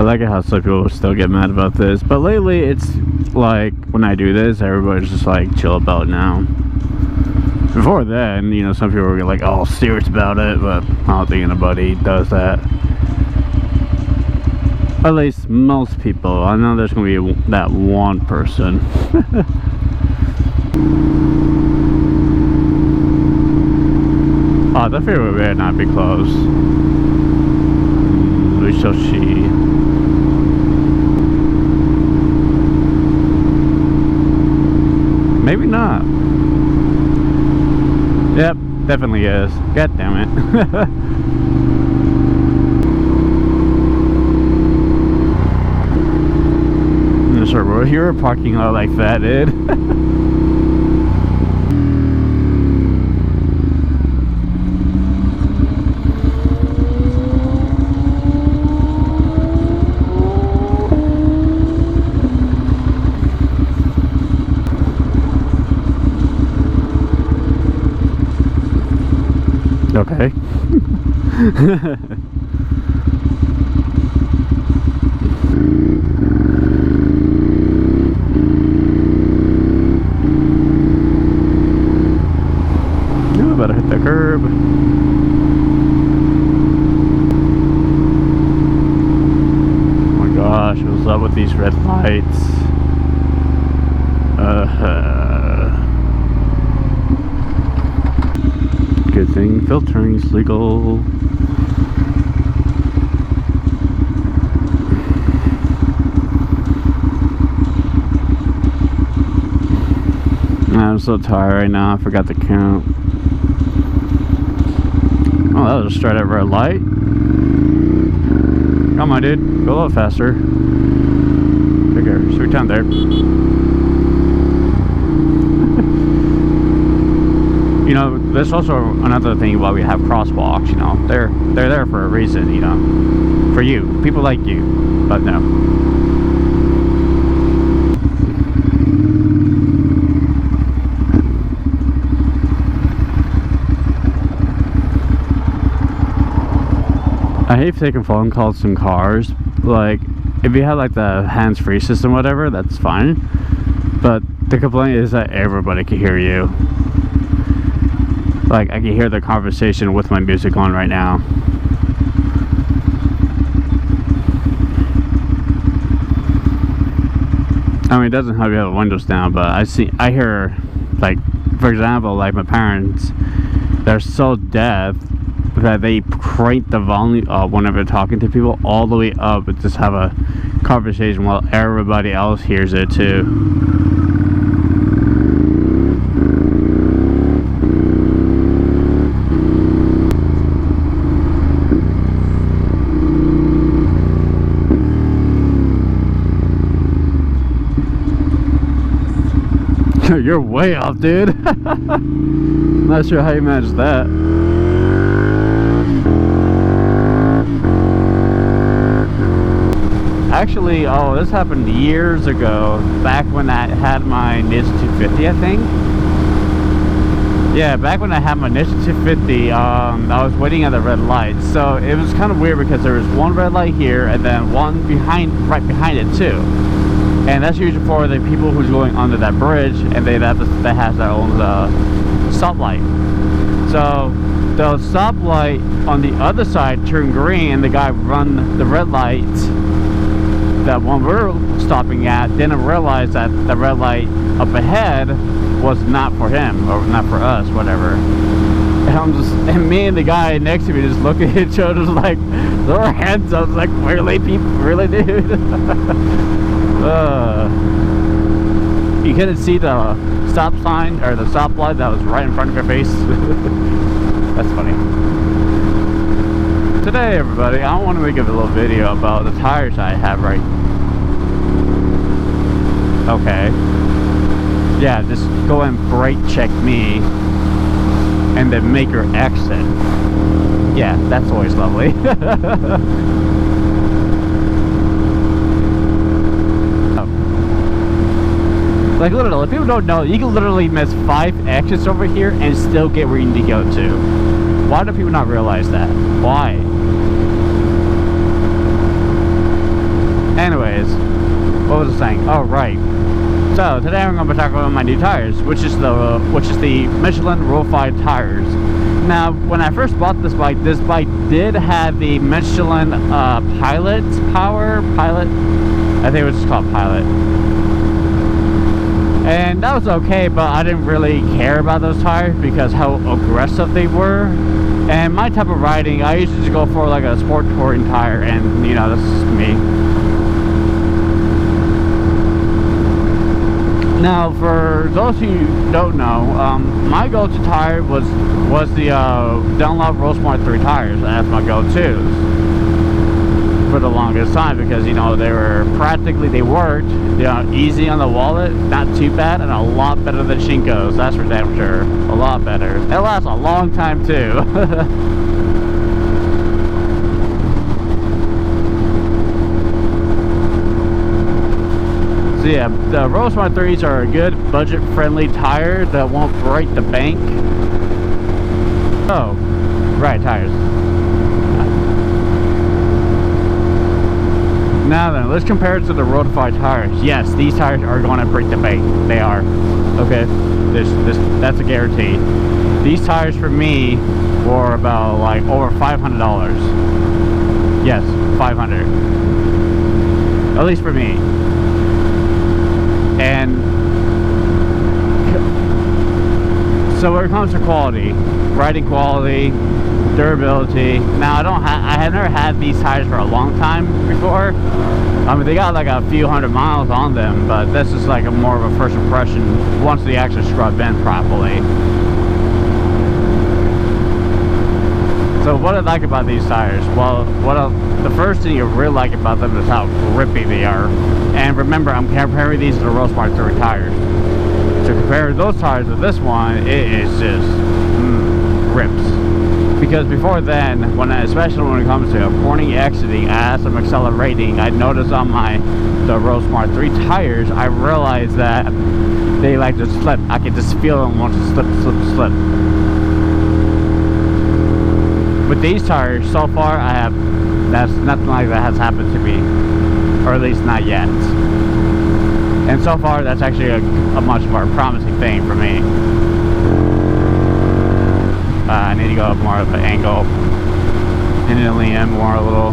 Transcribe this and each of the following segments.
like it how some people still get mad about this, but lately it's like when I do this, everybody's just like chill about it now. Before then, you know, some people were like all serious about it, but I don't think anybody does that. At least most people. I know there's gonna be that one person. Oh, that figure would not be close. We shall see. Maybe not. Yep, definitely is. God damn it. I'm sure we're here a parking lot like that, dude. Okay. Ooh, better hit the curb. Oh my gosh, what's up with these red lights? Good thing filtering's legal. I'm so tired right now, I forgot to count. Oh, that was a straight up red light. Come on, dude. Go a little faster. Bigger. Sweet time there. You know, there's also another thing why we have crosswalks, you know. They're there for a reason, you know. For you. People like you. But no. I hate taking phone calls in cars. Like, if you have like the hands-free system or whatever, that's fine. But the complaint is that everybody can hear you. Like, I can hear the conversation with my music on right now. I mean, it doesn't help you have the windows down, but I hear, like, for example, like my parents, they're so deaf that they crank the volume whenever they're talking to people all the way up and just have a conversation while everybody else hears it too. You're way off, dude. Not sure how you managed that. Actually, oh, this happened years ago, back when I had my Dainese 250, I think. Yeah, back when I had my Dainese 250, I was waiting at the red light. So it was kind of weird because there was one red light here and then one right behind it too. And that's usually for the people who's going under that bridge, and that has their own stoplight. So the stoplight on the other side turned green, and the guy run the red light. That one we're stopping at didn't realize that the red light up ahead was not for him or not for us, whatever. And me and the guy next to me just look at each other like, throw our hands up, like, really, people, really, dude? You couldn't see the stop sign or the stoplight that was right in front of your face. That's funny. Today, everybody, I want to make a little video about the tires I have right. Okay. Yeah, just go and brake check me and then make your exit. Yeah, that's always lovely. Like, literally, people don't know, you can literally miss 5 exits over here and still get where you need to go to. Why do people not realize that? Why? saying? Oh, right. So today I'm going to be talking about my new tires, which is the Michelin Rule 5 tires. Now, when I first bought this bike did have the Michelin Pilot. I think it was just called Pilot. And that was okay, but I didn't really care about those tires because how aggressive they were. And my type of riding, I usually just go for like a sport touring tire, and you know, this is me. Now, for those who don't know, my go-to tire was the Dunlap Roll Smart 3 tires. That's my go-tos for the longest time because, you know, they worked, you know, easy on the wallet, not too bad, and a lot better than Shinko's, that's for damn sure. A lot better. It lasts a long time too. So yeah, the Roll Smart 3s are a good budget-friendly tire that won't break the bank. Oh, right, tires. Now then, let's compare it to the Roll 5 tires. Yes, these tires are going to break the bank. They are. Okay, that's a guarantee. These tires for me were about like over $500. Yes, $500. At least for me. And so when it comes to quality, riding quality, durability. Now I have never had these tires for a long time before. I mean, they got like a few hundred miles on them, but this is like a more of a first impression once they actually scrub in properly. So what I like about these tires, well, the first thing you really like about them is how grippy they are. And remember, I'm comparing these to the Roll Smart 3 tires. So compare those tires to this one, it is just grips. Because before then, especially when it comes to cornering, exiting, as I'm accelerating, I noticed on the Roll Smart 3 tires, I realized that they like to slip. I can just feel them want to slip. With these tires, so far, that's nothing like that has happened to me, or at least not yet. And so far, that's actually a much more promising thing for me. I need to go up more of an angle, and then lean in more a little.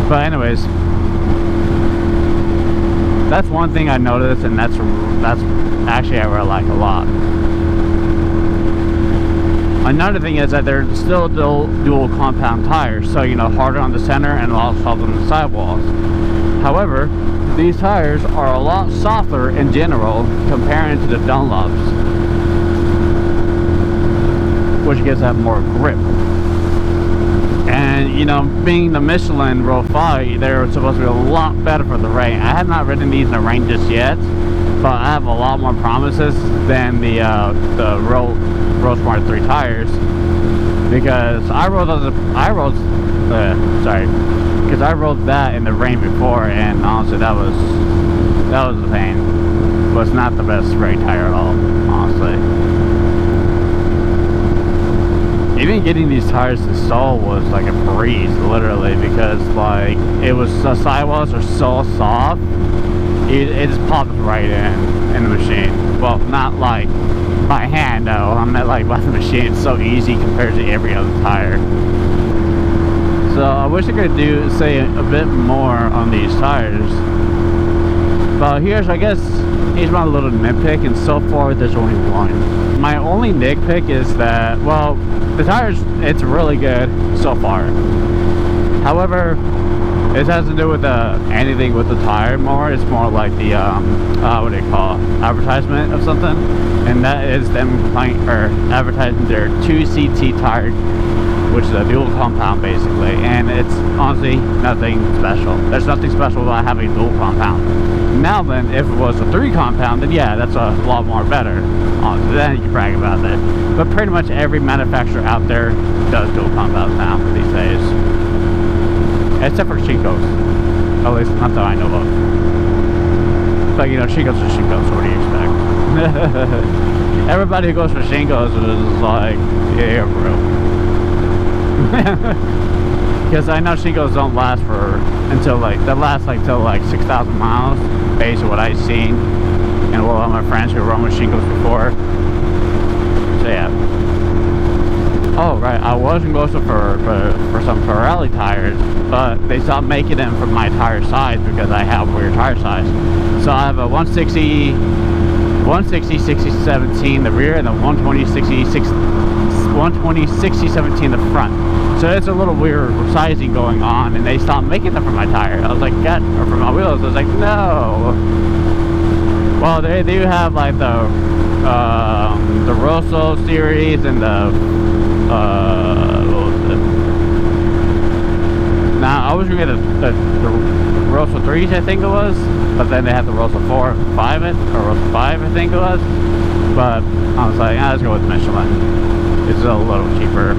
But anyways, that's one thing I noticed, and that's actually I really like a lot. Another thing is that they're still dual compound tires, so you know, harder on the center and also on the sidewalls. However, these tires are a lot softer in general comparing to the Dunlops, which gives that more grip. And you know, being the Michelin Roll 5, they're supposed to be a lot better for the rain. I have not ridden these in the rain just yet, but I have a lot more promises than the Roll Smart 3 tires, because I rode that in the rain before, and honestly that was a pain. It was not the best rain tire at all, honestly. Even getting these tires installed was like a breeze, literally, because like the sidewalls are so soft, it just popped right in the machine. Well, not like by hand though, I meant like by the machine. It's so easy compared to every other tire. So I wish I could say a bit more on these tires. But here's my little nitpick, and so far there's only one. My only nitpick is that, well, the tires, it's really good so far. However, it has to do with anything with the tire more. It's more like the what do you call it? Advertisement of something, and that is them advertising their 2CT tire, which is a dual compound basically, and it's honestly nothing special. There's nothing special about having a dual compound. Now then, if it was a 3 compound, then yeah, that's a lot more better. Honestly, then you can brag about it. But pretty much every manufacturer out there does dual compounds now these days. Except for Shinko's. At least not that I know of. But you know, Shinko's are Shinko's, so what do you expect? Everybody who goes for Shinko's is like, yeah, bro. because I know shingles don't last for until like till like 6,000 miles, based on what I've seen and what all my friends who run with shingles before. So yeah. Oh right, I was gonna go for some Pirelli tires, but they stopped making them for my tire size because I have a weird tire size. So I have a 160 60/17 the rear and the 120 60 60/17 the front. So it's a little weird sizing going on, and they stopped making them for my tire. I was like, or for my wheels. I was like, no. Well, they do have like the Rosso series and the what was it? Now I was gonna get the Rosso 3s, I think it was, but then they had the Rosso 4, 5, or Rosso 5, I think it was. But I was like, let's go with Michelin. It's a little cheaper.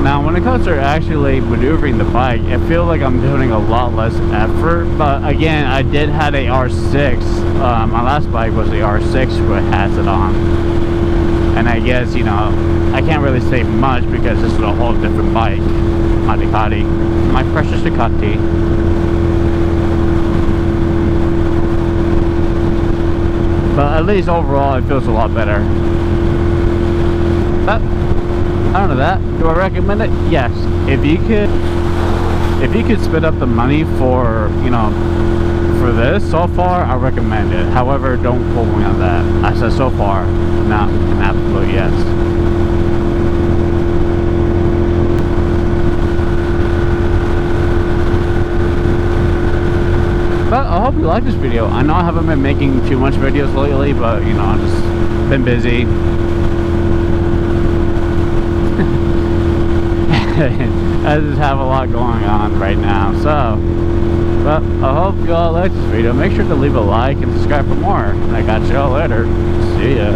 Now, when it comes to actually maneuvering the bike, I feel like I'm doing a lot less effort. But again, I did have a R6. My last bike was the R6 which has it on. And I guess, you know, I can't really say much because this is a whole different bike. My Ducati. My precious Ducati. But at least overall, it feels a lot better. But I don't know that. Do I recommend it? Yes. If you could split up the money for, you know, for this so far, I recommend it. However, don't quote me on that. I said so far, not an absolute yes. But I hope you like this video. I know I haven't been making too much videos lately, but you know, I've just been busy. I just have a lot going on right now, so but I hope you all like this video. Make sure to leave a like and subscribe for more. I got you all later. See ya.